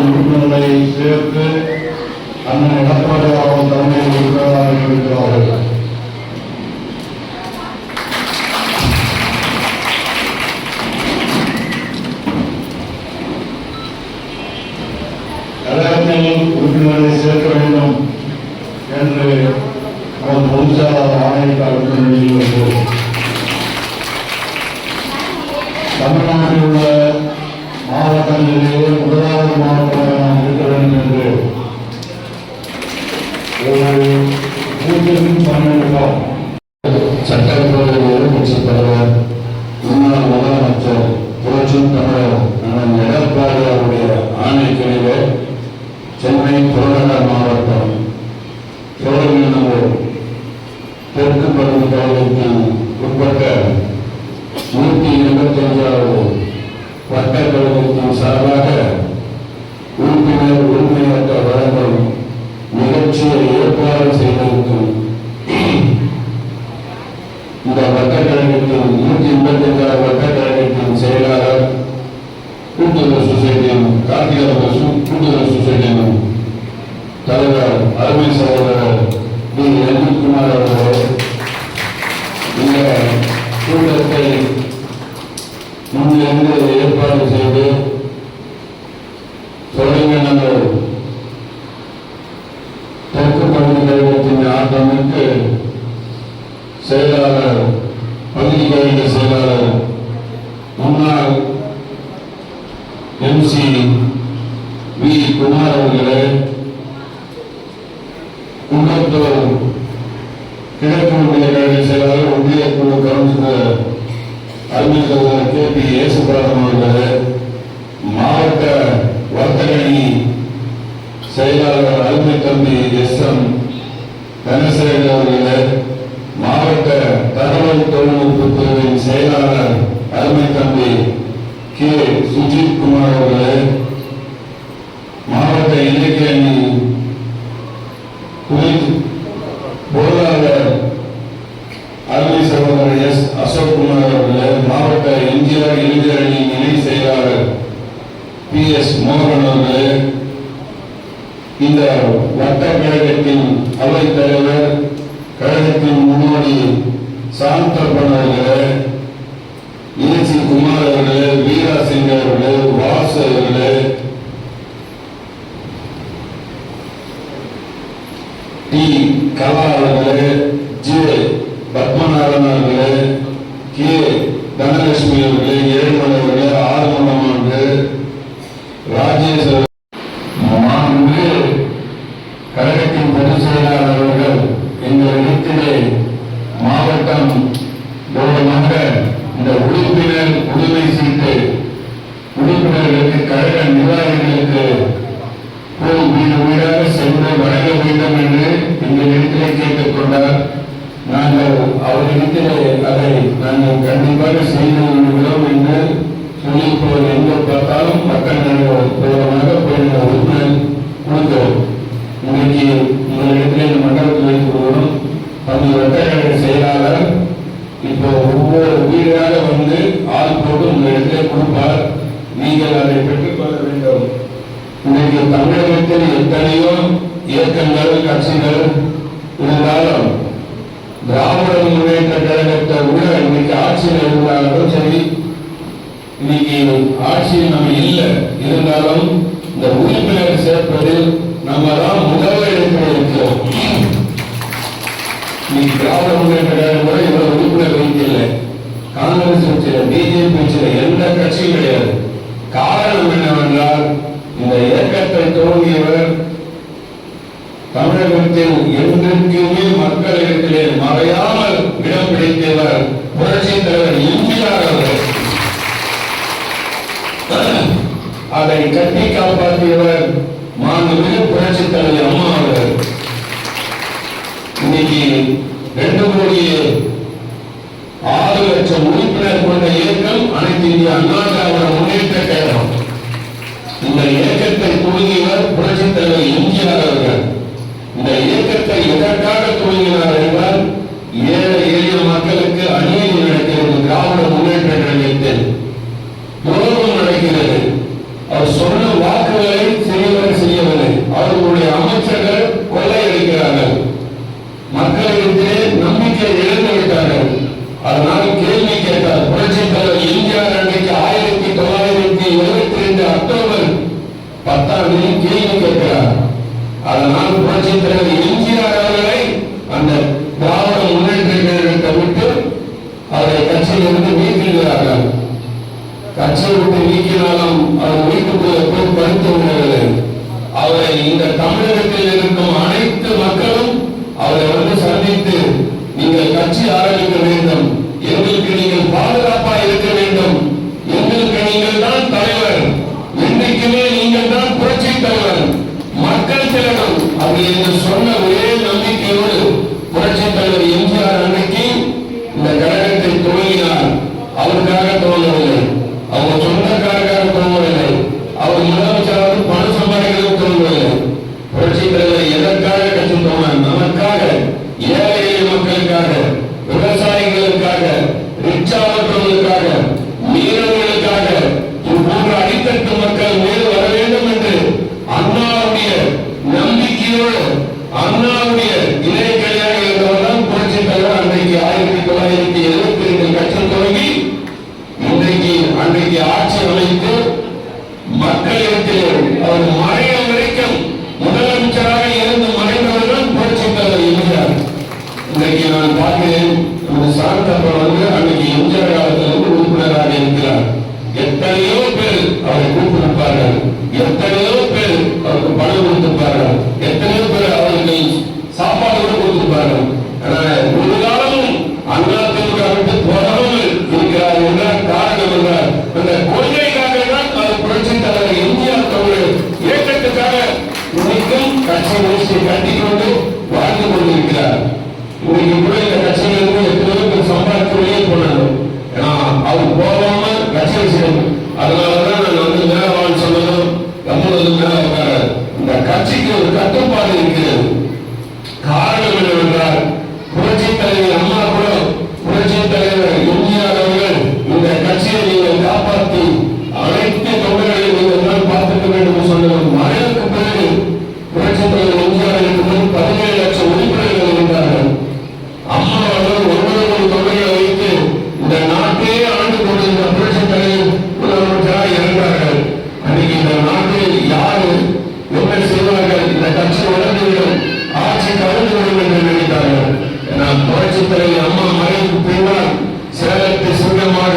உறுப்பினர்களை சேர்த்து அண்ணன் எடப்பாடி அவர்கள் தலைமையில் இருக்கிறார்கள். கழகத்தில் உறுப்பினர்களை சேர்க்க வேண்டும் என்று அவர் பொதுச்செயலாளர் ஆணையத்தை அடுத்த நிலையில் வந்தது. தமிழ்நாட்டில் உள்ள மாவட்டங்களிலேயே முதலாவது மாவட்டமாக நாம் இருக்க வேண்டும் என்று ஒரு கூட்டத்தின் பணியிடம் சட்டப்பேரவையில் கட்சித் தலைவர் முன்னாள் முதலமைச்சர் புரட்சித் தலைவர் அண்ணன் எடப்பாடி அவருடைய ஆணைக்கிணைவே சென்னை புறநகர் மாவட்டம் சோழநல்லூர் தெற்கு பகுதி பகுதிக்கு உட்பட்ட 185வது வட்டக்கழகத்தின் சார்பாக உறுப்பினர் உரிமையாற்ற வழங்கும் நிகழ்ச்சியை ஏற்பாடு செய்திருக்கும் இந்த வட்டக்கழகத்தின் 185வது வட்டக்கழகத்தின் செயலாளர் கூட்டுறவு சொசைட்டியின் கார்த்திகா கூட்டுறவு சொசைட்டியின் தலைவர் அருமை சகோதரர் டி ரஞ்சித்குமார் அவர்களே, இந்த கூட்டத்தை முன்னிலிருந்து ஏற்பாடு செய்து சோழநல்லூர் தெற்கு பகுதி கழகத்தின் ஆட்டமிற்கு செயலாளர் பகுதி கழக செயலாளர் முன்னாள் MC வி குமார் அவர்களே, குன்றத்தூர் கிழக்கு ஒன்றிய கழக செயலாளர் ஒன்றிய குழு கவுன்சிலர் அருமை சகோதரர் KP ஏசுபாதம் அவர்களே, மாவட்ட வர்த்தகணி செயலாளர் அருமை தம்பி SM தனசேகர் அவர்களே, மாவட்ட தகவல் தொழில்நுட்ப பிரிவின் செயலாளர் அருமை தம்பி K சுஜித் குமார் அவர்களே, மாவட்ட இலக்கிய அணி பொருளாளர் அருமை சகோதரர் S அசோக் குமார் அவர்களே, மாவட்ட எம்ஜிஆர் இளைஞர் அணி இணை செயலாளர் PS மோகன் அவர்களே, இந்த வட்ட கழகத்தின் அவைத் தலைவர் கழகத்தின் முன்னோடி சாந்தப்பன் அவர்களே, AC குமார் அவர்களே, வீரா சிங் அவர்களே, வாசு அவர்களே, டி கலா அவர்களே, J பத்மநாதன் அவர்களே, K தனலட்சுமி அவர்களே, ஏழுமலை அவர்களே, ஆறுமலம் அவர்களே, ராஜேஷ் மாண்பு கழகத்தின் பொதுச் செயலாளர் அவர்கள் எங்கள் இடத்திலே மாவட்டம் மூலமாக இந்த உறுப்பினர் உரிமை சீட்டு உறுப்பினர்களுக்கு கழக நிர்வாகிகளுக்கு போய் வீடு வீடாக சென்று வழங்க வேண்டும் என்று எங்கள் இடத்திலே கேட்டுக் கொண்டார். நாங்கள் அவரிடத்திலே அதை நாங்கள் கண்டிப்பாக செய்து வருகிறோம் என்று சொல்லி இப்போது எங்கே பார்த்தாலும் மக்கள் மூலமாக போய் உறுப்பினர் கொடுக்கிறோம். இன்னைக்கு உங்களிடத்திலே இந்த மண்டலத்தில் வைக்கிறோம். அந்த வட்டக்கழக செயலாளர் இப்போ ஒவ்வொரு வீடாக வந்து ஆள் போட்டு உங்க இடத்திலே கொடுப்பார். நீங்கள் அதை பெற்றுக்கொள்ள வேண்டும். இன்னைக்கு தமிழகத்தில் எத்தனையோ இயக்கங்கள் கட்சிகள் இருந்தாலும் திராவிட முன்னேற்ற கழகத்தை விட இன்னைக்கு ஆட்சியில் இருந்தாலும் சரி, இன்னைக்கு ஆட்சியில் நம்ம இல்லை இருந்தாலும் இந்த உறுப்பினர் சேர்ப்பதில் நம்ம தான் முதல் இடத்தில் இருக்கிறோம். இன்னைக்கு திராவிட முன்னேற்ற கழகம் கூட இவ்வளவு உறுப்பினர் வைக்கல, காங்கிரஸ் வச்சில, BJP வச்சில, எந்த கட்சியும் கிடையாது. காரணம் என்னவென்றால் இந்த இயக்கத்தை துவங்கியவர் தமிழகத்தில் என்றைக்குமே மக்களிடத்திலே மறையாமல் இடம் பிடித்தவர் புரட்சித் தலைவர் எம்ஜிஆர் அவர்கள். அதை கட்டி காப்பாற்றியவர் மாண்புமிகு புரட்சித் தலைவர் அம்மா அவர்கள். இன்னைக்கு 2,06,00,000 உறுப்பினர் கொண்ட இயக்கம் அனைத்து இந்திய அண்ணா திராவிட முன்னேற்ற கழகம். இந்த இயக்கத்தை துவங்கியவர் புரட்சித் தலைவர் எம்ஜிஆர் அவர்கள். இந்த இயக்கத்தை எதற்காக துவங்கினார் என்றால், ஏழை எளிய மக்களுக்கு அநீதி நடக்கிறது, திராவிட முன்னேற்ற கழகத்தில் துரோகம் நடக்கிறது. அவர் சொன்ன வாக்குகளை நம்பிக்கை இழந்து விட்டார்கள். அதனால் கேள்வி கேட்டார். புரட்சித் தலைவர் எம்ஜிஆர் அன்றைக்கு 1972 அக்டோபர் 10 கேள்வி கேட்கிறார். அதனால் புரட்சித் தலைவர் எம்ஜிஆர் அவர்களை அந்த திராவிட முன்னேற்ற கழகத்தை விட்டு அவரை கட்சியிலிருந்து நீக்குகிறார்கள். கட்சியை விட்டு நீக்கினாலும் அவர் வீட்டுக்குள்ள போய் படுத்து விடவில்லை. அவரை இந்த தமிழகத்தில் இருக்கும் அனைத்து மக்களும் அவரை வந்து சந்தித்து நீங்கள் கட்சி ஆரம்பிக்க வேண்டும், எங்களுக்கு நீங்கள் பாதுகாப்பாக இருக்க வேண்டும், எங்களுக்கு நீங்கள் தான் தலைவர், என்றைக்குமே நீங்கள் தான் புரட்சி தலைவர், மக்கள் திலகம் அப்படி என்று சொன்ன ஒரே நம்பிக்கையோடு புரட்சி தலைவர் எம்ஜிஆர் அன்னைக்கு இந்த கழகத்தை துவங்கினார். அவருக்காக துவங்கவில்லை, அவங்க சொந்தக்காரக்காக துவங்கவில்லை, அவர் முதலமைச்சராக பணம் சம்பாதிக்கிறது துவங்கவில்லை. புரட்சி தலைவர் எதற்காக கட்சி துவங்கினார்? நமக்காக, ஏழை எளிய மக்களுக்காக, விவசாயிகளுக்காக, ரிக்ஷா ஓட்டுவதற்காக, மீனவர்களுக்காக, இது போன்ற அடித்தட்டு மக்கள் மேல் வர வேண்டும் என்று அண்ணாவுடைய நம்பிக்கையோடு அண்ணாவுடைய இணையக்கிளையாக இருந்தவர்தான் புரட்சி தலைவர். அன்றைக்கு 1972 கட்சி தொடங்கி அன்றைக்கு ஆட்சி அமைத்து மக்களிடத்தில் அவர் மறையும் வரைக்கும் முதலமைச்சராக இருந்து மறைந்தவர்கள் புரட்சி தலைவர் எம்ஜிஆர். இன்றைக்கு நான் பார்க்கிறேன், சாந்தப்பர் வந்து அன்னைக்கு எம்ஜிஆர் காலத்திலிருந்து உறுப்பினராக இருக்கிறார். எத்தனையோ பேர் அவரை கூப்பிட்டிருப்பார்கள், எத்தனையோ பேர் அவருக்கு பணம் கொடுத்திருப்பார்கள், எத்தனையோ பேர் அவருக்கு சாப்பாடு கூட கொடுத்திருப்பார்கள். ஒரு காலமும் அண்ணாதிமுக விட்டு போகாமல் இருக்கிறார் என்றால் காரணம் என்றால் அந்த கொள்கைக்காக தான் அவர் புரட்சி தலைவர் எம்ஜிஆர் தமிழ் இயக்கத்துக்காக இன்னைக்கும் கட்சி முயற்சியை கட்டிக்கொண்டு வாழ்ந்து கொண்டிருக்கிறார். இன்னைக்கு கூட இந்த கட்சியிலிருந்து எத்தனையோ பேர் சம்பாதித்து வெளியே போனாங்க. அவர் போகாம கட்சியை செய்யணும். அதனாலதான் நான் வந்து மேலவான் சொன்னதும் நம்மளது மேல உட்கார இந்த கட்சிக்கு ஒரு கட்டுப்பாடு இருக்கிறது. காரணம் என்னவென்றால் புரட்சி தலைவர் அம்மா கூட புரட்சி தலைவர் எம்ஜிஆர் அவர்கள் இந்த கட்சியை நீங்கள் காப்பாற்றி அனைத்து தொண்டர்களையும் நீங்கள் தான் பார்த்துக்க வேண்டும் சொன்னது. மறைவுக்கு பிறகு புரட்சி தலைவர் எம்ஜிஆர் இருக்கும்போது 17 லட்சம் உறுப்பினர்கள் இருந்தார்கள். அம்மா அவர்கள் 9 தொண்டர்களை வைத்து இந்த நாட்டையே ஆண்டு கொண்டிருந்த புரட்சி தலைவர் முதலமைச்சராக இருந்தார்கள். அன்னைக்கு இந்த நாட்டில் யாரு என்ன செய்வார்கள், இந்த கட்சி வளர்ந்துவிடும், ஆட்சி கலந்துவிடும் என்று நினைத்தார்கள். புரட்சி தலைவர் அம்மா மறைவுக்கு பின்னால் சேலத்தை சிங்கமாக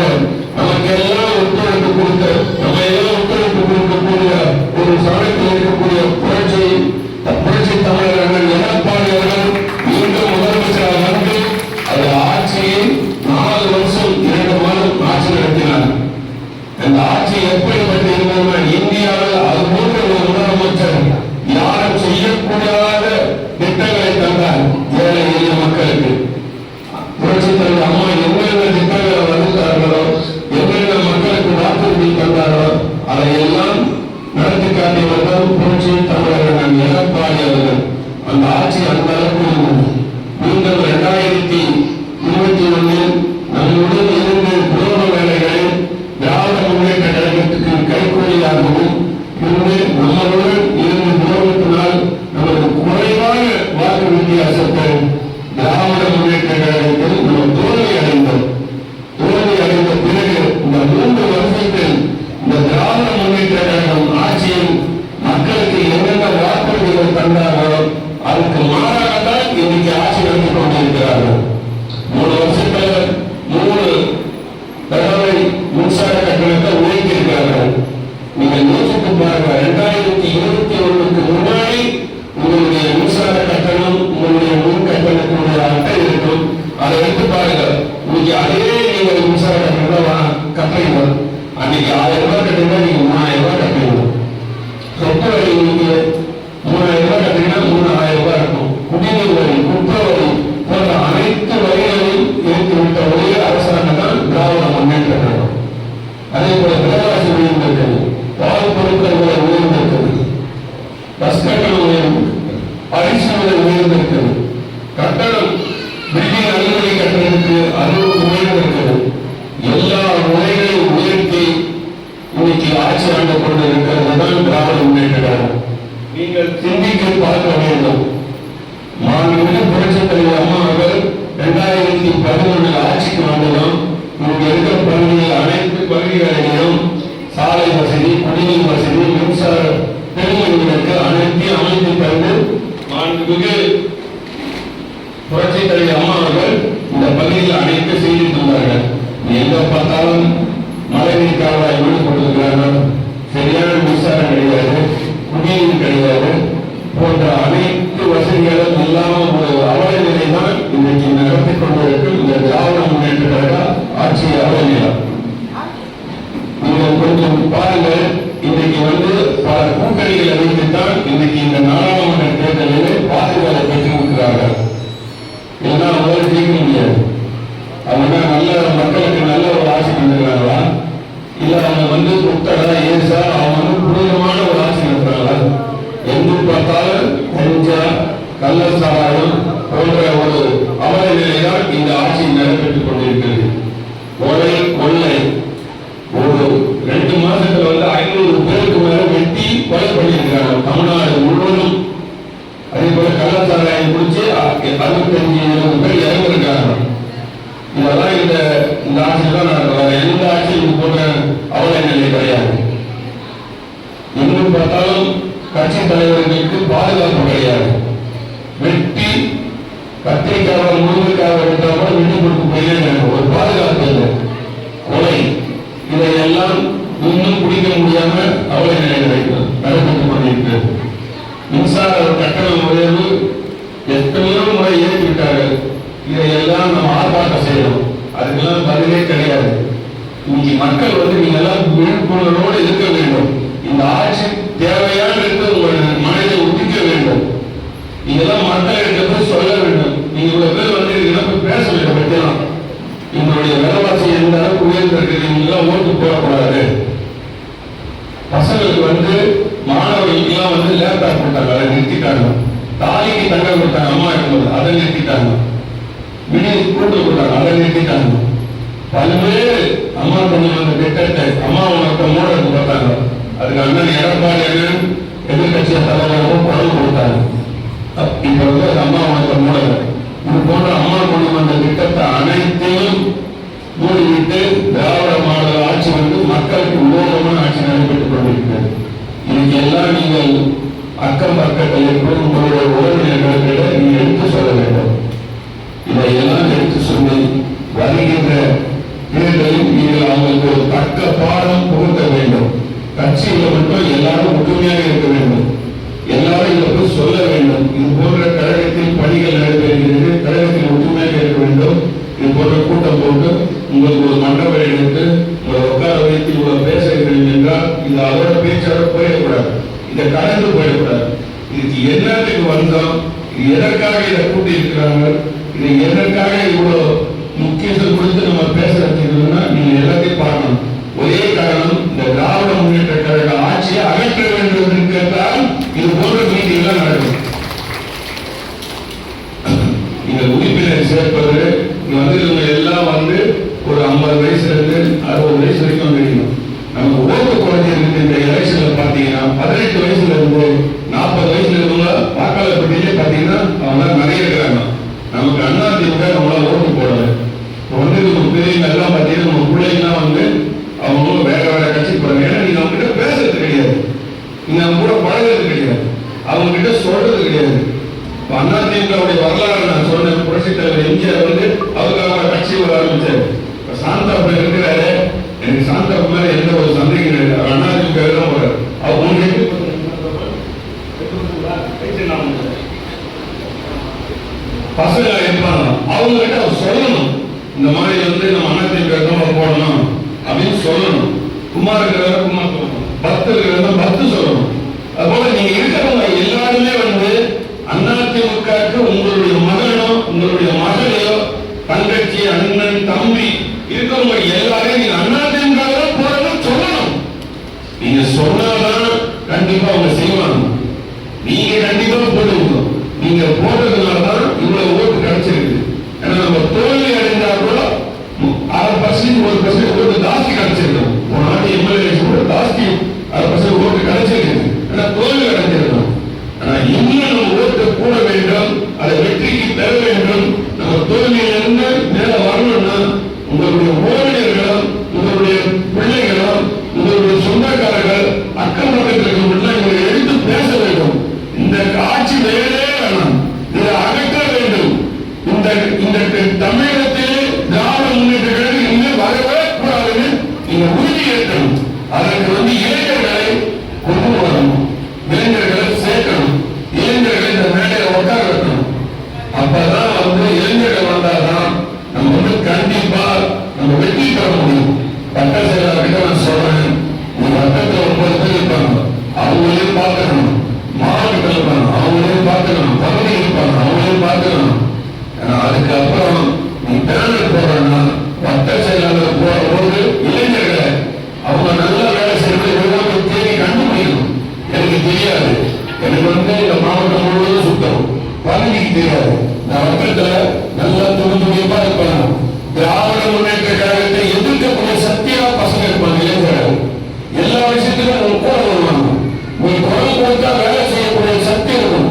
நமக்கு எல்லாம் ஒத்துழைப்பு கொடுத்த, நம்ம எல்லாம் ஒத்துழைப்பு கொடுக்கக்கூடிய ஒரு சமயத்தில் இருக்கக்கூடிய புரட்சி தமிழர் அண்ணன் எடப்பாடி அவர்கள் மீண்டும் முதலமைச்சராக வந்து அது ஆட்சியை 4 வருஷம் 2 மாதம் ஆட்சி நடத்தினார். அந்த ஆட்சி எப்படிப்பட்டு இருந்ததுன்னா இந்தியாவில் அது போன்ற ஒரு முதலமைச்சர் யாரும் செய்யக்கூடாத திட்டங்களை தந்தார் ஏழை எளிய மக்களுக்கு. புரட்சி தலைவர் அம்மா எவ்வளவு திட்டங்களை வகுத்தார்களோ, எவ்வளவு மக்களுக்கு வாக்குறுதி தந்தாரோ அதையெல்லாம் நடத்தி காட்டியவர்கள் புரட்சி தமிழர் எடப்பாடி அவர்கள். அந்த ஆட்சி அந்த அளவுக்கு இருந்தது. நீங்கள் 2021 நம்முடன் இருந்து குடும்ப வேலைகளில் திராவிட முன்னேற்ற கழகத்துக்கு கைகூலியாகவும் இருந்து நம்மளுடன் இருந்து துரோகத்தினால் நமக்கு குறைவான வாக்கு வித்தியாசத்தை திராவிட முன்னேற்ற கழகத்தில் நம்ம தோல்வி அடைந்தோம். தோல்வி அடைந்த பிறகு இந்த 3 வருஷத்தில் இந்த திராவிட முன்னேற்ற கழகம் ஆட்சியில் மக்களுக்கு என்னென்ன வாக்குறுதிகள் தந்தார்களோ அதுக்கு மாறாகத்தான் இன்னைக்கு ஆட்சி நடத்தி கொண்டிருக்கிறார்கள். 3 வருஷத்தில் 3 தடவை மின்சார கட்டணத்தை உயர்த்தியிருக்கிறார்கள். நீங்கள் யோசித்து பாருங்க, 2021க்கு முன்னாடி உங்களுடைய மின்சார கட்டணம், உங்களுடைய மின் கட்டணத்தினுடைய அட்டை இருக்கும், அதை எடுத்து பாருங்க. இன்னைக்கு அதே நீங்கள் மின்சார கட்டணம் கட்டுறீங்க. அன்னைக்கு 1000 ரூபாய் கட்டுறீங்க, நீங்க 3000 ரூபாய் கட்டுறீங்க. சொத்து வரி நீங்க 3000 ரூபாய் கட்டுறீங்கன்னா 3000 ரூபாய் இருக்கும். குடிநீர் வரி, குற்ற வரி போன்ற அனைத்து வரிகளையும் ஏற்றுவிட்ட ஒரே அரசாங்கம் தான் திராவிட முன்னேற்ற கழகம். அதே போல விலைவாசி உயர்ந்திருக்கிறது, பால் பொருட்கள் விலை உயர்ந்திருக்கிறது, பஸ் கட்டணம் உயர்ந்திருக்கிறது, அரிசி விலை உயர்ந்திருக்கிறது, கட்டணம் பில்டிங் அனுமதி கட்டணத்துக்கு அது உயர்ந்திருக்கிறது. எல்லா முறைகளையும் உயர்த்தி இன்னைக்கு ஆட்சி ஆண்டு கொண்டு இருக்கிறது தான் திராவிட முன்னேற்ற கழகம். நீங்கள் சிந்திக்க பார்க்க வேண்டும். மாண்புமிகு புரட்சித் தலைவர் அம்மா அவர்கள் 2011 ஆட்சிக்கு வந்ததும் இங்க இருக்கிற பகுதியில் அனைத்து பகுதிகளிலும் சாலை வசதி, குடிநீர் வசதி, மின்சார பெருமளவிற்கு அனைத்தையும் அமைத்து தந்து மாண்புமிகு புரட்சித் தலைவர் அம்மா அவர்கள் இந்த பகுதியில் அனைத்து செய்து தந்தார்கள். எங்க பார்த்தாலும் மழைநீர் கால்வாய் வீடு கொண்டிருக்கிறார்கள், சரியான மின்சாரம் கிடையாது, குடிநீர் கிடையாது, போன்ற அனைத்து வசதிகளும் இல்லாமல் ஒரு அவல நிலை தான் இன்றைக்கு நடத்தி கொண்டிருக்கும் இந்த திராவிட முன்னேற்ற கழக ஆட்சி அவல நிலை. நீங்கள் கொஞ்சம் பாருங்கள், இன்றைக்கு பல கூட்டணிகளை வைத்துத்தான் இன்றைக்கு இந்த நாடாளுமன்ற தேர்தலில் வாக்குகளை பெற்றிருக்கிறார்கள். இதெல்லாம் அவர்கள் ஜெயிக்க முடியாது. அவங்க நல்ல மக்களுக்கு நல்ல ஒரு ஆட்சி நடத்துகிறாங்களா, இல்ல அவங்க புத்தடா ஏசா அவங்க புனிதமான ஒரு ஆட்சி நடத்துறாங்களா? எங்கு பார்த்தாலும் கஞ்சா, கள்ள சாராயம் போன்ற ஒரு அவல நிலைதான் இந்த ஆட்சி நடைபெற்றுக் கொண்டிருக்கிறது. கொலை, கொள்ளை ஒரு 2 மாசத்துல 500 பேருக்கு மேல வெட்டி கொலை பண்ணியிருக்கிறாங்க தமிழ்நாடு முழுவதும். அதே போல கள்ள சாராயம் குடிச்சு 65 பேர் இறந்திருக்காங்க. இதெல்லாம் இந்த ஆட்சியில் தான் நடக்கிறாங்க. எந்த ஆட்சியும் போன்ற அவல நிலை கிடையாது. இன்னும் பார்த்தாலும் கட்சி தலைவர்களுக்கு பாதுகாப்பு கிடையாது. வெட்டி கத்திரிக்காக முருங்கைக்காக எடுத்தாலும் விட்டு கொடுத்து போயிலே ஒரு பாதுகாப்பு இல்லை. கொலை இதையெல்லாம் இன்னும் குடிக்க முடியாம அவல நிலை நடைபெற்றுக் கொண்டிருக்கிறது. மின்சார கட்டண உயர்வு எத்தனையோ முறை ஏற்றிவிட்டார்கள். இதையெல்லாம் நம்ம ஆர்ப்பாட்டம் செய்யணும், அதுக்கெல்லாம் பதிலே கிடையாது. இன்னைக்கு மக்கள் நீங்க எல்லாம் விழிப்புணர்வோடு இருக்க வேண்டும். இந்த ஆட்சி தேவையான உங்கள் மனதை உதிக்க வேண்டும். இதெல்லாம் மக்களிடத்தை சொல்ல வேண்டும். நீங்க இவ்வளவு பேர் இழப்பு பேச வேண்டும். பற்றியெல்லாம் எங்களுடைய விலைவாசி எந்த அளவுக்கு உயர்ந்திருக்கு, நீங்க ஓட்டு போடக்கூடாது. பசங்களுக்கு மாணவர்களுக்கு லேப்டாப் கொடுத்தாங்க, அதை நிறுத்திட்டாங்க. தாலிக்கு தங்க கொடுத்தாங்க அம்மா இருக்கும்போது, அதை நிறுத்திட்டாங்க. விடிய கூட்டு கொடுத்தாங்க, அதை நிறுத்திட்டாங்க. பல்வேறு அம்மா கொண்டு வந்த திட்டத்தை அம்மா உனக்கு மூடலுக்கு பார்த்தாங்க. அதுக்கு அண்ணன் எடப்பாடி அண்ணன் எதிர்கட்சிய தலைவரும் குரல் கொடுத்தாங்க. இப்ப அது அம்மா உனக்கு மூடல். இது போன்ற அம்மா கொண்டு வந்த திட்டத்தை அனைத்தையும் மூடிவிட்டு திராவிட மாடல் ஆட்சி மக்களுக்கு விரோதமான ஆட்சி நடைபெற்றுக் கொண்டிருக்கிறது. இன்னைக்கு எல்லாம் நீங்கள் அக்கம் பக்கத்தில் இருக்கும் உங்களுடைய உறவினர்களிட நீங்க எடுத்து சொல்ல வேண்டும். இதையெல்லாம் எடுத்து சொல்லி வருகின்ற தேர்தலில் நீங்கள் அவங்களுக்கு ஒரு தக்க பாடம் புகுத்த வேண்டும். கட்சியில் மட்டும் எல்லாரும் ஒற்றுமையாக இருக்க வேண்டும். எல்லாரும் இதை சொல்ல வேண்டும். இது போன்ற கழகத்தில் பணிகள் நடைபெறுகிறது, கழகத்தில் ஒற்றுமையாக இருக்க வேண்டும். இது போன்ற கூட்டம் போட்டு உங்களுக்கு ஒரு மண்டபம் எடுத்து உங்களை உட்கார வைத்து இவ்வளவு பேச வேண்டும் என்றால் இது அவரோட பேச்சாக போயிடக்கூடாது, இதை கடந்து போயிடக்கூடாது. இதுக்கு என்னத்துக்கு வந்தோம், இது எதற்காக இதை கூட்டி இருக்கிறாங்க, இது எதற்காக இவ்வளவு முக்கியத்துவம் கொடுத்து நம்ம பேச வச்சிருக்கோம்னா நீங்க எல்லாத்தையும் பார்க்கணும். ஒரே காரணம், இந்த திராவிட முன்னேற்ற கழக ஆட்சியை அகற்ற வேண்டும் என்றால் இது போன்ற மீட்டிங்லாம் நடக்கும். இந்த உறுப்பினர் சேர்ப்பது இவங்க எல்லாம் ஒரு 50 வயசுல இருந்து 60 வயசு வரைக்கும் கிடைக்கும். நமக்கு ஓட்டு குறைஞ்சிருக்கு. இந்த எலெக்ஷன்ல பாத்தீங்கன்னா 18 வயசுல இருந்து 40 வயசுல இருந்தவங்க வாக்காளர் பட்டியலே பாத்தீங்கன்னா அவங்க நிறைய இருக்கிறாங்க. நமக்கு அதிமுக நம்மளால ஓட்டு போடல. பெரியவங்க எல்லாம் பாத்தீங்கன்னா நம்ம பிள்ளைங்கலாம் அவங்க வேற வேற கட்சி போறாங்க. ஏன்னா நீங்க அவங்க கிட்ட பேசுறது கிடையாது, நீங்க அவங்க கூட பழகிறது கிடையாது, அவங்க கிட்ட சொல்றது கிடையாது. அதிமுகவுடைய வரலாறு நான் சொன்னேன். புரட்சித் தலைவர் எம்ஜிஆர் அவருக்காக கட்சி ஆரம்பிச்சாரு. சாந்தாப்ப இருக்கிறாரு, எனக்கு சாந்தாப்ப மேல எந்த ஒரு சந்தேகம் கிடையாது. அதிமுக தான் போறாரு. அவங்க பசங்க இருப்பாங்க, அவங்க கிட்ட அவர் சொல்லணும். இந்த மாதிரி நம்ம அதிமுக போடணும் அப்படின்னு சொல்லணும். குமார் இருக்கிறவங்க குமார் சொல்லணும், பத்து இருக்கிறவங்க பத்து சொல்லணும். அதுபோல நீங்க இருக்கிறவங்க எல்லாருமே அதிமுகவுக்கு உங்களுடைய மகனோ உங்களுடைய மகளையோ தங்கச்சி அண்ணன் தம்பி இருக்கிறவங்க எல்லாரையும் நீங்க அதிமுக போறதுன்னு சொல்லணும். நீங்க சொன்னாதான் கண்டிப்பா அவங்க செய்வாங்க. நீங்க கண்டிப்பா போடுவீங்க. நீங்க போட்டதுனாலதான் இவ்வளவு ஓட்டு கிடைச்சிருக்கு. ஏன்னா நம்ம தோல்வி அடைந்தா கூட 6% 1% ஓட்டு ஜாஸ்தி கிடைச்சிருக்கோம். நாட்டு எம்எல்ஏ கூட ஜாஸ்தி 6% ஓட்டு கிடைச்சிருக்கு. ஆனா தோல்வி அடைஞ்சிருக்கோம். ஆனா இன்னும் நம்ம ஓட்டு கூட வேண்டும், அதை வெற்றிக்கு பெற வேண்டும். நம்ம தோல்வியிலிருந்து ஆட்சி வேறே வேணும், இதை அகற்ற வேண்டும். இந்த தமிழகத்தில் திராவிட முன்னேற்ற கழகம் இன்னும் வரவே கூடாதுன்னு நீங்க உறுதி ஏற்கணும். அதற்கு இளைஞர்களை கொண்டு வரணும், இளைஞர்களை சேர்க்கணும், இளைஞர்களை இந்த மேடையை உட்கார வைக்கணும். அப்பதான் இளைஞர்கள் வந்தாதான் நம்ம கண்டிப்பா நம்ம வெற்றி பெற முடியும். பட்ட செயலாளர்கிட்ட நான் சொல்றேன், வட்டத்தில் 9 பேர் இருப்பாங்க, அவங்களையும் பார்த்துக்கணும். மாவட்டத்தில் இருப்பாங்க, அவங்களையும் பார்த்துக்கணும். பகுதியில் இருப்பாங்க, அவங்களையும் பார்த்துக்கணும். அதுக்கப்புறம் நீ பேனர் போடுறன்னா வட்ட செயலாளர் போற போது இளைஞர்களை அவங்க நல்லா வேலை செய்யறது தேடி கண்டுபிடிக்கணும். எனக்கு தெரியாது, எனக்கு இந்த மாவட்டம் முழுவதும் சுத்தம், பகுதிக்கு தெரியாது. நான் வட்டத்துல நல்லா துணிப்பா இருப்பாங்க. திராவிட முன்னேற்ற கழகத்தை எதிர்க்கக்கூடிய சக்தியா பசங்க இருப்பாங்க, இளைஞர்கள். எல்லா விஷயத்திலும் அவங்க கூட வருவாங்க. நீ குரல் கொடுத்தா வேலை செய்யக்கூடிய சக்தி இருக்கும்,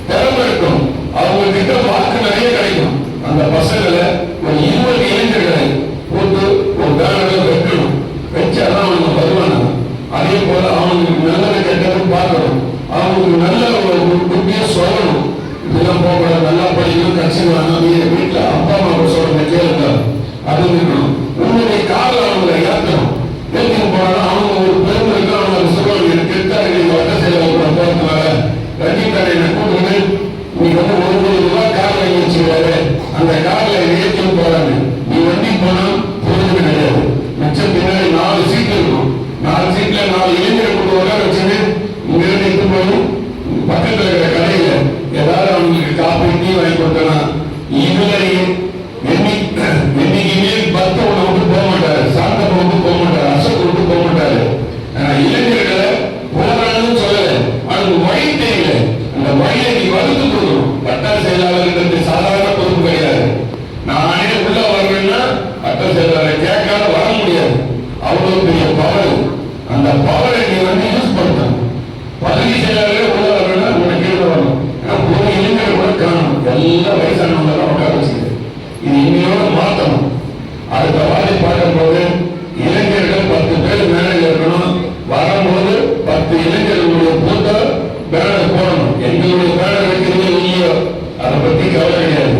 திறமை இருக்கும், அவங்க கிட்ட வாக்கு நிறைய கிடைக்கும். அந்த பசங்களை ஒரு 20 இளைஞர்களை போட்டு ஒரு பேனர்கள் வைக்கணும். வச்சாதான் அவங்க வருவாங்க. அதே போல அவங்களுக்கு நல்லது கெட்டது பார்க்கணும், அவங்களுக்கு நல்ல ஒரு புத்தியை சொல்லணும். இதெல்லாம் போக நல்லா படிக்கணும், கட்சிவாங்க, வீட்டுல அப்பா அம்மா சொல்ற கேளுங்க, அது இருக்கணும். உன்னுடைய காலில் அவங்களை ஏற்றணும். ஏற்றின்னு போனா அவங்க ஒரு பெருமை இருக்கும். அவங்க சொல்லுவாங்க, எனக்கு இருக்காரு வட்ட செயலாளர் போறதுனால ரஜினிகாரை கூட்டு நீ ₹1,000,000 கார் வாங்கி வச்சுக்கிறாரு, அந்த கார்ல ஏற்றின்னு போறாங்க. நீ வண்டி போனா பொழுது கிடையாது. மிச்சம் பின்னாடி 4 சீட்டு இருக்கும். 4 சீட்ல 4 இளைஞர் கொண்டு வர வச்சுன்னு இங்க இருந்து எடுத்து போய் பக்கத்துல இருக்கிற கடையில ஏதாவது அவங்களுக்கு காப்பி டீ வாங்கி கொடுத்தனா இதுவரையும் என்னைக்குமே பத்த உணவு விட்டு போக மாட்டாரு, சாந்தப்ப விட்டு போக மாட்டாரு, அசோக் விட்டு போக மாட்டாரு. இளைஞர்களை போராடணும்னு சொல்லல, அவனுக்கு வழி தெரியல. அந்த வழியை நீ வகுத்து கொடுக்கணும். வட்ட செயலாளர்களுக்கு சாதாரண பொறுப்பு கிடையாது. நானே உள்ள வரணும்னா வட்ட செயலாளரை கேட்காத வர முடியாது. அவ்வளவு பெரிய பவர். அந்த பவரை நீ யூஸ் பண்ணணும். பதவி செயலாளர்களே உள்ள வரணும்னா உனக்கு கீழே வரணும். ஒரு இளைஞர் கூட காணும், எல்லாம் வயசானவங்க உட்கார வச்சுக்க. இது இன்னையோட மாற்றணும். அடுத்த வாரி பார்க்கும்போது இளைஞர்கள் 10 பேர் மேடையில் இருக்கணும். வரும்போது 10 இளைஞர்களுடைய பூத்த பேனர் போடணும். எங்களுடைய பேனர் வைக்கிறது இல்லையோ அதை பத்தி கவலை கிடையாது.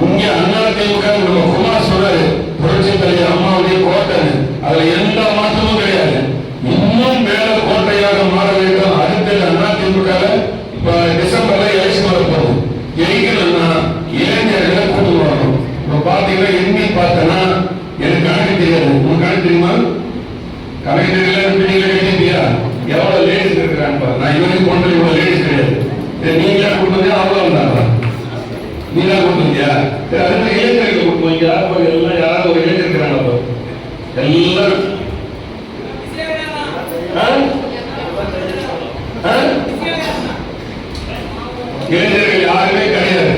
இங்க அதிமுக நம்ம குமார் சொன்னாரு, புரட்சி தலைவர் அம்மாவுடைய கோட்டை, அதுல எந்த மாற்றமும் கிடையாது. இன்னும் மேல கோட்டையாக மாற வேண்டும். அடுத்தது அதிமுக இப்ப டிசம்பர்ல எலெக்ஷன் வரப்போகுது. ஜெயிக்கணும்னா இளைஞர்களை கூட்டு வரணும். இப்ப பாத்தீங்கன்னா எண்ணி பார்த்தனா எனக்கு கணக்கு தெரியாது. உங்களுக்கு கணக்கு தெரியுமா? கணக்கு தெரியல, மீட்டிங்ல கேட்டியா எவ்வளவு லேடிஸ் இருக்கிறாங்க? நான் இவரையும் கொண்டு இவ்வளவு லேடிஸ் கிடையாது. நீங்களா கூட்டு வந்தா அவ்வளவு வந்தாங்க. நீங்களா கூட்டு வந்தியா? அதுல இளைஞர்கள் கூட்டு வந்தீங்க. எல்லாம் யாராவது ஒரு இளைஞர் இருக்கிறாங்க. எல்லாரும் இளைஞர்கள் யாருமே கிடையாது.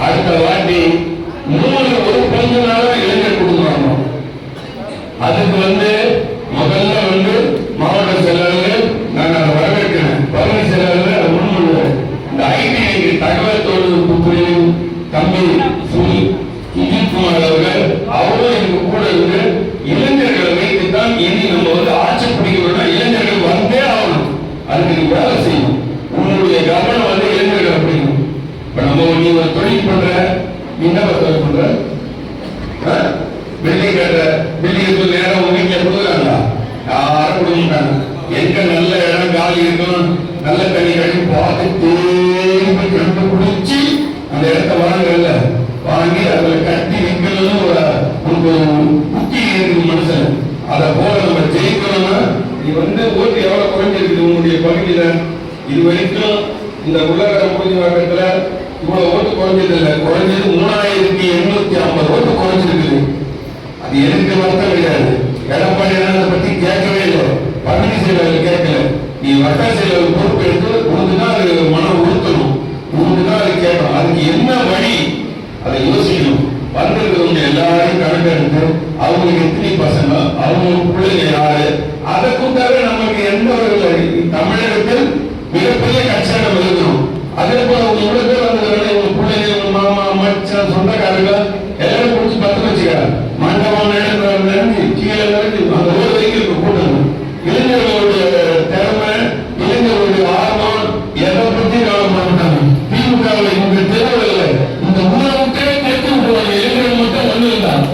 அடுத்த வாட்டி 3 பங்குனால இளைஞர் கொடுக்குறாங்க. அதுக்கு முதல்ல மாவட்ட செயலாளர் நான் அதை வரவேற்கிறேன். பகுதி செயலாளர் அதை முன்மொழிவேன். இந்த ஐடி தகவல் தொழில்நுட்ப பிரிவின் தம்பி சுஜித்குமார் அவர்கள் அவரும் எனக்கு கூட இருந்து இளைஞர்களை வைத்துத்தான் இனி நம்ம ஆட்சி பிடிக்கணும்னா இளைஞர்கள் வந்தே ஆகணும். அதுக்கு நீ வேலை செய்யணும். உன்னுடைய கவனம் இளைஞர்கள் அப்படிங்கணும். இப்ப நம்ம நீ ஒரு தொழில் பண்ற, நீ என்ன தொழில் பண்ற? பில்டிங் கட்டுற, பில்டிங் நேரம் உங்க வீட்டுல கொடுக்குறாங்களா? யாரும் கொடுக்க மாட்டாங்க. எங்க நல்ல இடம் காலி இருக்கும், நல்ல தண்ணி கட்டி பார்த்து தேடி கண்டுபிடிச்சு அந்த இடத்த வாங்கல, வாங்கி அதுல கட்டி வைக்கணும்னு ஒரு புத்தி இருக்கு மனுஷன். அதை போல நம்ம ஜெயிக்கணும்னா நீ ஓட்டு எவ்வளவு குறைஞ்சிருக்கு உங்களுடைய பகுதியில? இது வரைக்கும் இந்த உள்ளார முடிஞ்ச இவ்வளவு ஓட்டு குறைஞ்சது இல்லை. குறைஞ்சது 3850 ஓட்டு குறைஞ்சிருக்குது. அது எனக்கு வருத்தம் கிடையாது. எடப்பாடி அதை பத்தி கேட்கவே இல்லை, பகுதி செயலாளர் கேட்கல. நீ வட்ட செயலாளர் பொறுப்பு எடுத்து உனக்குதான் அது மனம் உறுத்தணும், உனக்குதான் அது கேட்கணும். அதுக்கு என்ன வழி அதை யோசிக்கணும். வந்திருக்கிறவங்க எல்லாரையும் கணக்கெடுத்து அவங்களுக்கு எத்தனை பசங்க, அவங்க பிள்ளைங்க யாரு, அதை கூட்டாவே நமக்கு எந்த ஒரு தமிழகத்தில் மிகப்பெரிய கட்சியா நம்ம இருக்கணும். அதே போல உங்க பேர் உங்க பிள்ளைங்க, உங்க மாமா, மச்சான், சொந்தக்காரங்க எல்லாரும் குடிச்சு 10 வச்சுக்காரு. மண்டபம் நடந்து கீழே நடந்து அந்த ஊர் வரைக்கும் கூட்டணும். இளைஞர்களுடைய திறமை, இளைஞர்களுடைய ஆர்வம் எதை பத்தி கவலைப்பட மாட்டாங்க. திமுகவை இந்த தேர்தலில் இந்த ஊரமுட்டே கேட்டு விடுவாங்க. இளைஞர்கள் மட்டும் வந்திருந்தார்.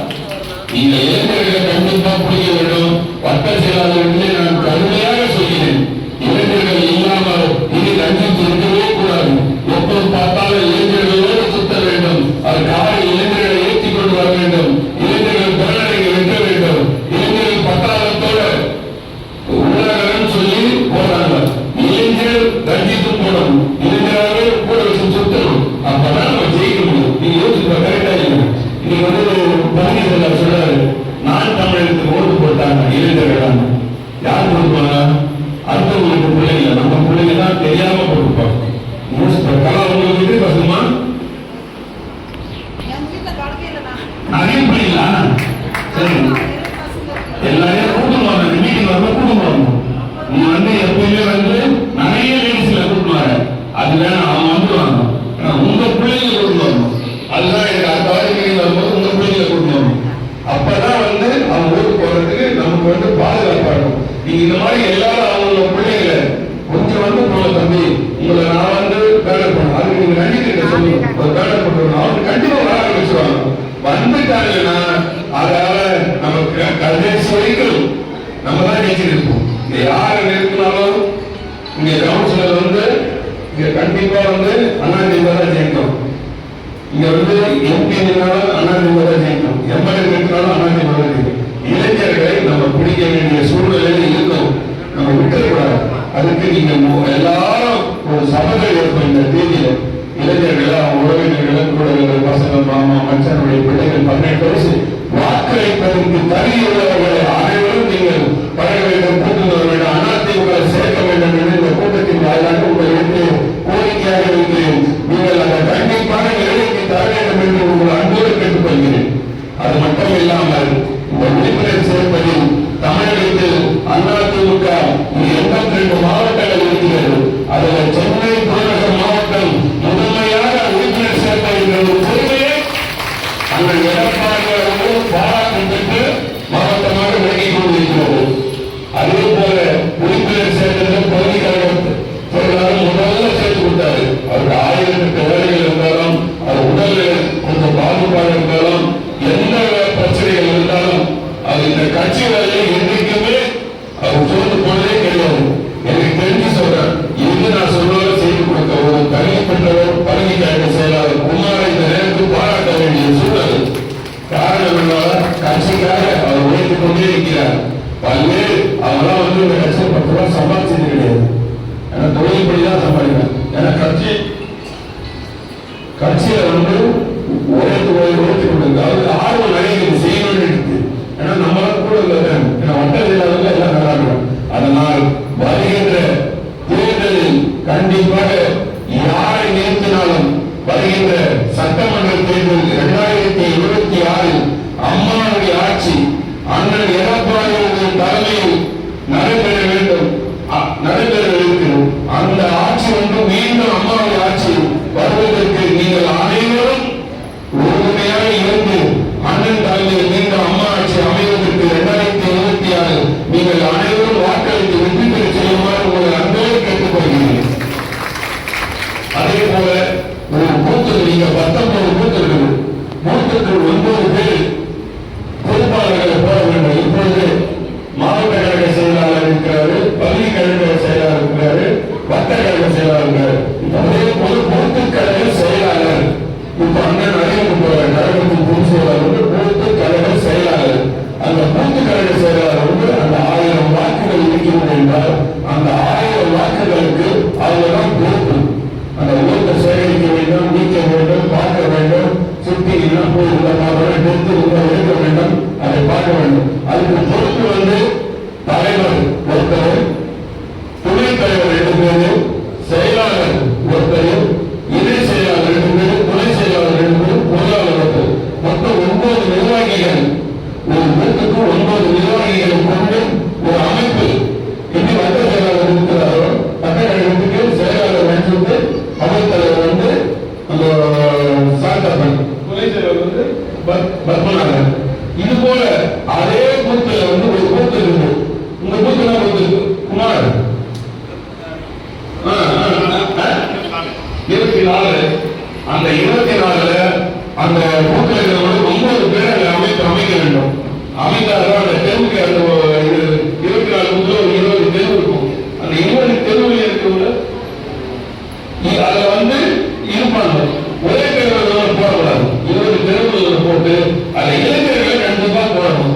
இந்த இளைஞர்களை கண்டிப்பா புரிய வேண்டும். வட்ட செயலாளர்களே நான் கடுமையாக சொல்கிறேன், இளைஞர்கள் இல்லாமல் இனி ரஞ்சித் இருக்கவே கூடாது. எப்போது பார்த்தாலும் இளைஞர்களோடு சுத்த வேண்டும். அது காலை இளைஞர்களை ஏற்றிக் கொண்டு வர வேண்டும். இளைஞர்கள் பேரணியை வெட்ட வேண்டும். இளைஞர்கள் பட்டாளத்தோட உள்ளாரன்னு சொல்லி போறாங்க. இளைஞர் ரஞ்சித்தும் போடணும், இளைஞராகவே கூட வச்சு சுத்தணும். அப்பதான் நம்ம ஜெயிக்க முடியும். நீங்க யோசிச்சு கரெக்டா இல்லை. இன்னைக்கு பழனிசாமி சொல்றாரு, நான் தமிழகத்துக்கு ஓட்டு போட்டாங்க இளைஞர்கள். யார் கொடுப்பாங்க? அடுத்தவங்களுக்கு பிள்ளைங்க, நம்ம பிள்ளைங்க தான் தெரியாம போட்டுப்பாங்க. கலா உங்களுக்கு பசுமா நிறைய பிள்ளைங்களா? சரி, எல்லாரையும் கூட்டம் வரணும். மீட்டிங் வரணும், கூட்டம் வரணும். நீ எப்பயுமே நிறைய லேடிஸ்ல கூட்டம் வர அது வேணாம், அவங்க வந்துடுவாங்க. உங்க பிள்ளைங்க கூட்டம் வரணும். அதுதான் எனக்கு அடுத்த வாரம் வரும்போது உங்க பிள்ளைங்களை கூட்டம் வரணும். அப்பதான் அவங்க ஊருக்கு போறதுக்கு நமக்கு பாதுகாப்பா இருக்கும். நீங்க இந்த மாதிரி எல்லாரும் அவங்களோட பிள்ளைகளை கொஞ்சம் போல தம்பி, உங்களை நான் பேனர் பண்ணணும், அதுக்கு நீங்க நடிக்கிற சொல்லி ஒரு பேனர் பண்ணுவோம். அவங்க கண்டிப்பா வர ஆரம்பிச்சுவாங்க. வந்துட்டாங்கன்னா அதால நமக்கு கடைசி வரைக்கும் நம்ம தான் ஜெயிச்சுட்டு இருப்போம். இங்க யாரை நிறுத்தினாலும் இங்க கவுன்சிலர் இங்க கண்டிப்பா அண்ணாதிமுக தான் ஜெயிக்கும். இங்க எம்பி நின்னாலும் அண்ணாதிமுக தான் ஜெயிக்கும். எம்எல்ஏ நிறுத்தினாலும் அண்ணாதிமுக தான் ஜெயிக்கும். இளைஞர்களை நம்ம பிடிக்க வேண்டிய சூழ்நிலையில இருக்கும். நம்ம விட்டுக்கூடாது. அதுக்கு நீங்க எல்லாரும் ஒரு சபைகள் இருக்கும். இந்த தேதியில இளைஞர்கள், அவங்க உறவினர்கள், கூட பசங்க, மாமா, மச்சனுடைய பிள்ளைகள் 18 வயசு வாக்களிப்பதற்கு தகுதியுள்ளவர்களை அனைவரும் நீங்கள் பழக வேண்டும், கூட்டு வர வேண்டும், அதிமுக சேர்க்க வேண்டும் என்று இந்த கூட்டத்தின் வாயிலாக உங்களுக்கு கோரிக்கையாக இருக்கிறேன். நீங்கள் அந்த கண்டிப்பான நிலைக்கு தர வேண்டும் என்று உங்கள் அன்போடு கேட்டுக்கொள்கிறேன். அது மட்டும் இல்லாமல் இந்த உறுப்பினர் சேர்ப்பதில் தமிழகத்தில் அதிமுக 82 மாவட்டங்கள் இருக்கிறது. அதில் சென்னை புறநகர் மாவட்டம் முதன்மையாக உறுப்பினர் சேர்ப்ப என்ற ஒரு பொறுமையை அந்த எடப்பாடியாளர்கள் பாராட்டு பெற்று மாவட்டமாக விலகிக் கொண்டிருக்கிறது. அதே போல உறுப்பினர் சேர்ந்ததில் பகுதி கழகம் செயலாளர் முதல்ல சேர்த்து கொடுத்தாரு. அவருக்கு 1008 வேலைகள் இருந்தாலும், அது உடல்கள் கொஞ்சம் பாகுபாடு இருந்தாலும், எந்த பிரச்சனைகள் இருந்தாலும் அது இந்த கட்சி வேலையை என்றைக்குமே அவர் சொல்லிட்டு போனதே கிடையாது. எனக்கு தெரிஞ்சு சொல்றேன், இது நான் சொல்வதை செய்து கொடுக்க ஒரு தனிப்பட்டவர் பழனி கழக செயலாளர் குமாரை இந்த நேரத்தில் பாராட்ட வேண்டிய சூழல். காரணம் என்னவா, கட்சிக்காக அவர் உழைத்துக் கொண்டே இருக்கிறார். பல்வேறு அவங்களாம் இந்த கட்சியை 10 ரூபாய் சம்பாதிச்சது கிடையாது. ஏன்னா தொழில்படிதான் சம்பாதிக்கிறேன். ஏன்னா கட்சியில உழைத்து கொடுங்க. அவருக்கு ஆர்வம் நிறைய செய்யணும்னு இருக்கு. ஏன்னா நம்மளால கூட வட்ட செயலாளர்கள் எல்லாம் நல்லா. அதனால் வருகின்ற தேர்தலில் கண்டிப்பாக யாரை நிறுத்தினாலும் வருகின்ற சட்டமன்ற தேர்தல் 2026 அம்மாவுடைய ஆட்சி அண்ணன் எடப்பாடியார் தலைமையில் நடைபெற வேண்டும், நடைபெற இருக்கிறோம். அந்த ஆட்சி மீண்டும் அம்மாவுடைய ஆட்சி வருவதற்கு நீங்கள் அனைவரும் உறுதுணையாக இருந்து அண்ணன் தலைமையில் மீண்டும் அம்மா ஆட்சி அமைவதற்கு 2026 நீங்கள் அனைவரும் வாக்களித்து வெற்றி பெற செய்யுமாறு உங்களை அன்போடு கேட்டுக்கொள்கிறேன். அதே போல ஒரு பூத்தில் நீங்க 19 பூத்தில் 9 பேர் பொறுப்பாளர்களை போட வேண்டும். இப்பொழுது மாவட்ட கழக செயலாளர் இருக்கிறாரு, பகுதி கழக செயலாளர் இருக்கிறாரு, வட்ட கழக செயலாளர் இருக்கிறாரு. அதே போல பொறுப்பு கழக செயலாளர் இப்ப அண்ணன் அறிவிக்கப்பட்ட கழகத்தின் பொதுச் செயலாளர் பொறுப்பு கழக செயலாளர். அந்த பொறுப்பு கழக செயலாளர் அந்த 1000 வாக்குகள் இருக்கிறது என்றால் அந்த 1000 வாக்குகளுக்கு அவர்தான் பொறுப்பு. அந்த ஓட்டை சேகரிக்க வேண்டும், நீக்க வேண்டும், பார்க்க வேண்டும், சுற்றி போய் எடுத்து எடுக்க வேண்டும், அதை பார்க்க வேண்டும். அதுக்கு பொறுப்பு தலைவர் ஒருத்தர், துணைத் தலைவர் 2 பேரு, செயலாளர் ஒருத்தர், இணை செயலாளர் 2 பேரு, துணை செயலாளர் 2 பேரு, பொருளாளர் ஒருத்தர். மொத்தம் 9 நிர்வாகிகள். ஒரு பூத்துக்கு 9 நிர்வாகிகள் கொண்டு ஒரு அமைப்பு. எப்படி வட்ட செயலாளர் இருக்கிறாரோ வட்ட கழகத்துக்கு செயலாளர் வச்சுட்டு அவைத்தலைவர் அந்த சாந்தப்பன், துணை செயலாளர் பத்மநாதன். இது போல அதே பூத்துல ஒரு பூத்து இருக்கு. உங்க பூத்துல குமார் 24 அந்த 24ல அந்த பூத்தில் இருக்கிறவங்க 9 பேரை அமைக்க வேண்டும். அமைத்தால்தான் அந்த தெருவுக்கு அந்த 24 பூத்துல ஒரு 20 தெருவு இருக்கும். அந்த 20 தெருவில் இருக்கிறவங்க அதுல இருப்பாங்க. ஒரே தெருவில் போடக்கூடாது. 20 தெருவுகள் போட்டு அதை இளைஞர்களை கண்டிப்பா போடணும்.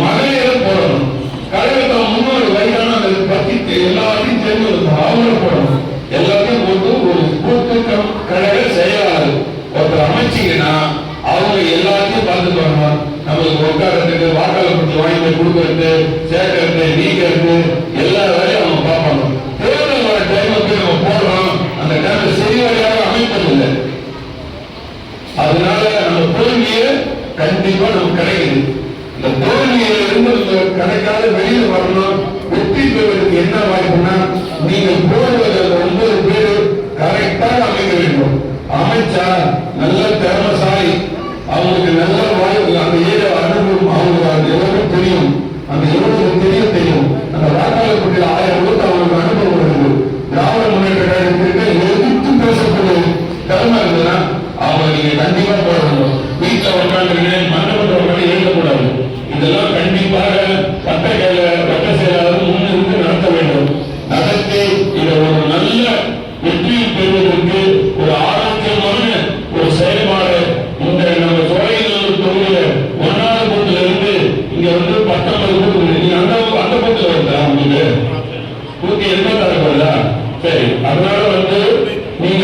மகளிரை போடணும். கழகத்தை முன்னோரு வயதான அந்த பத்தி எல்லாத்தையும் தெரிஞ்சு அவங்கள போடணும். எல்லாத்தையும் போட்டு ஒரு கூட்டு கழக செயலாளர் ஒருத்தர் அமைச்சிங்கன்னா அவங்க எல்லாத்தையும் பார்த்துட்டு வரணும். நம்மளுக்கு உட்காரத்துக்கு வாக்காளர் பற்றி வாங்கி கொடுக்கறது, சேர்க்கறது, நீக்கிறது எல்லா வேலையும் அவங்க பார்ப்பாங்க. தேர்தல் வர டைமுக்கு நம்ம போடுறோம். அந்த டைம்ல சரிவரையாக அமைப்பதில்லை. அதனால நம்ம தோல்வியை கண்டிப்பா நமக்கு கிடைக்குது. இந்த தோல்வியில இருந்து கிடைக்காத வெளியில வரணும். வெற்றி பெறுவதற்கு என்ன வாய்ப்புனா நீங்கள் போடுவது 9 பேர் கரெக்டாக அமைக்க வேண்டும். அமைச்சா நல்ல திறமசாலி, அவங்களுக்கு நல்ல வாய்ப்பு, அந்த ஏரியா அனுபவம் அவங்களுக்கு அது எவ்வளவு தெரியும், அந்த எவ்வளவு தெரியும். அந்த வாக்காளர் பட்டியல் 1000 கொடுத்து அவங்களுக்கு அனுபவம் இருக்குது. திராவிட முன்னேற்ற கழகத்திற்கு எதிர்த்து பேசக்கூடிய திறமை இருக்குதுன்னா அவங்க நீங்க கண்டிப்பா போடணும். வீட்டில் உட்காந்துருங்க, மண்டபத்தில் உட்காந்து எழுதக்கூடாது. இதெல்லாம் கண்டிப்பாக வட்ட செயலாளர் முன்னிருந்து நடத்த வேண்டும். நடத்தி இதை ஒரு நல்ல வெற்றி பெறுவதற்கு ஒரு ஆரோக்கியமான ஒரு செயல்பாடு இந்த நம்ம சோழைநல்லூர் தொகுதியில 1வது பூத்துல இருந்து இங்க 19 பூத்து நீங்க அந்த பூத்துல வருதா உங்களுக்கு 186 வருதா? சரி, அதனால நீங்க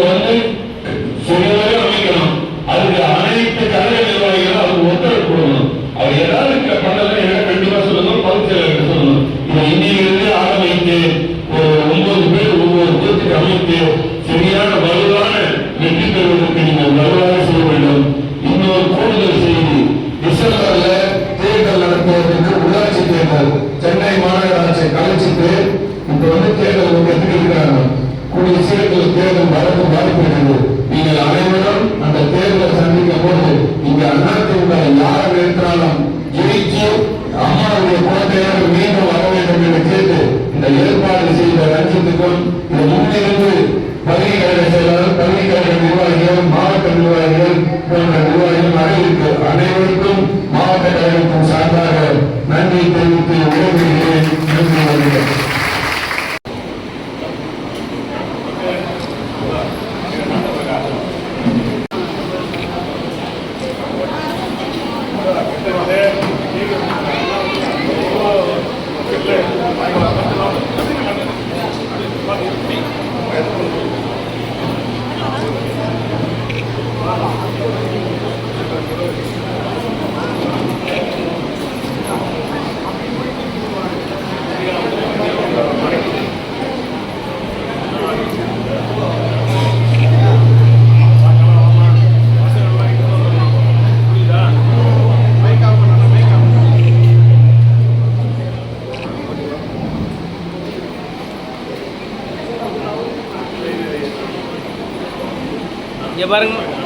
சுயமாக அமைக்கணும். அதுக்கு அனைத்து கழக நிர்வாகிகளும் அதுக்கு ஒத்துழைப்பு கொடுக்கணும். அவர் ஏதாவது பண்ணதை எனக்கு கண்டிப்பா சொல்லணும், பொதுச் செயலருக்கு சொல்லணும். இதை இன்னையிலிருந்து ஆரம்பித்து ஒரு 9 பேர் ஒவ்வொரு பூத்துக்கு அமைத்து சரியான வலுவான வெற்றி பெறுவதற்கு நீங்கள் வலுவாக செய்ய வேண்டும். இன்னொரு கூடுதல் செய்தி, டிசம்பர்ல தேர்தல் நடத்துவதற்கு உள்ளாட்சி தேர்தல் சென்னை மாநகராட்சி கலைச்சிட்டு இப்ப தேர்தல் எப்படி இருக்கிறாங்க. கூடிய சீக்கிரத்தில் தேர்தல் வரது வாய்ப்பு இருக்குது. நீங்கள் அனைவரும் அந்த தேர்தல் சந்திக்கும் போது இங்க அதிமுக யார் இருக்கிறாலும் ஜெயிச்சு அம்மாவுடைய கோட்டையாக மீண்டும் வர வேண்டும் என்று கேட்டு இந்த ஏற்பாடு செய்த ரஞ்சித்துக்கும் இந்த முன்னிருந்து பல்கலைக்கழக செயலாளர், பல்கலைக்கழக நிர்வாகிகள், மாவட்ட நிர்வாகிகள் போன்ற நிர்வாகிகள் அறிவிப்பு அனைவருக்கும் மாவட்ட கழகத்தின் சார்பாக நன்றி தெரிவித்து விடைபெறுகிறேன். நன்றி வருகிறேன். Ya bareng